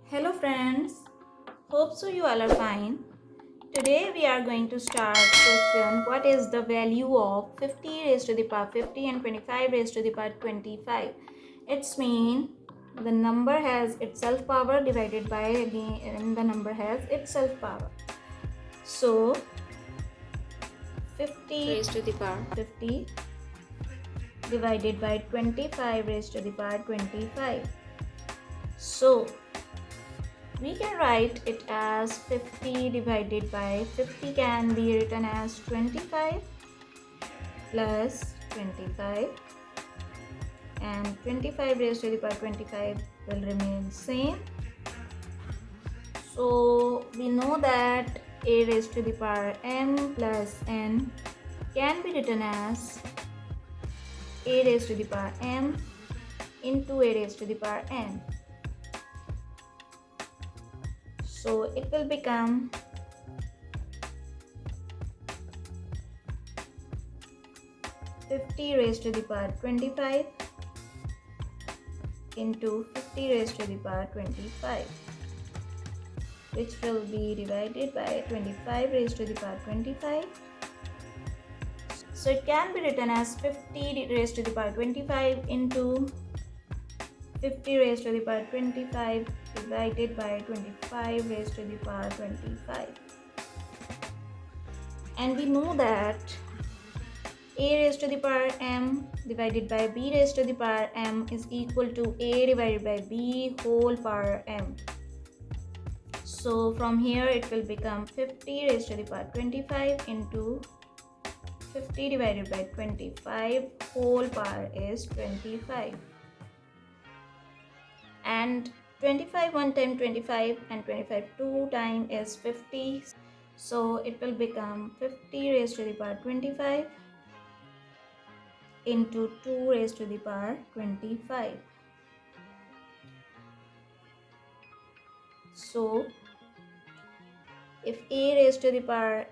Hello friends, hope so you all are fine. Today we are going to start question what is the value of 50 raised to the power 50 and 25 raised to the power 25. It's mean the number has itself power divided by again the number has itself power. So 50 raised to the power 50 divided by 25 raised to the power 25. So we can write it as 50 divided by 50 can be written as 25 plus 25 and 25 raised to the power 25 will remain same. So we know that a raised to the power m plus n can be written as a raised to the power m into a raised to the power n. So it will become 50 raised to the power 25 into 50 raised to the power 25, which will be divided by 25 raised to the power 25. So it can be written as 50 raised to the power 25 into 50 raised to the power 25 divided by 25 raised to the power 25. And we know that a raised to the power m divided by b raised to the power m is equal to a divided by b whole power m. So from here it will become 50 raised to the power 25 into 50 divided by 25 whole power is 25. And 25 one time 25 and 25 two time is 50. So it will become 50 raised to the power 25 into 2 raised to the power 25. So if a raised to the power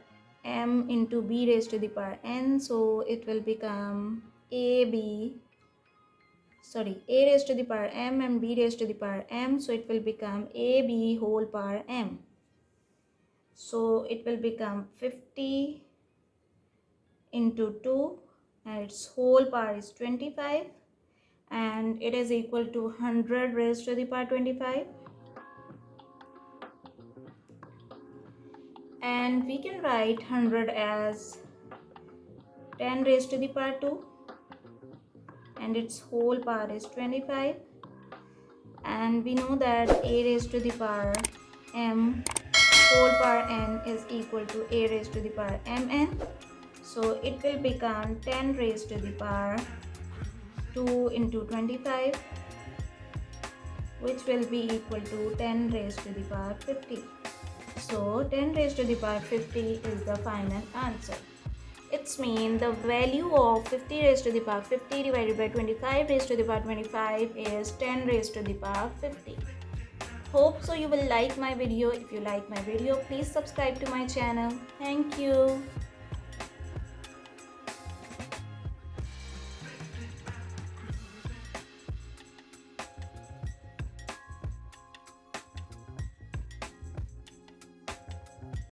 m into b raised to the power n, so it will become a raised to the power m and b raised to the power m, so it will become ab whole power m. So it will become 50 into 2 and its whole power is 25, and it is equal to 100 raised to the power 25. And we can write 100 as 10 raised to the power 2 and its whole power is 25. And we know that a raised to the power m whole power n is equal to a raised to the power mn. So it will become 10 raised to the power 2 into 25, which will be equal to 10 raised to the power 50. So 10 raised to the power 50 is the final answer. It's mean the value of 50 raised to the power 50 divided by 25 raised to the power 25 is 10 raised to the power 50. Hope so you will like my video. If you like my video, please subscribe to my channel. Thank you.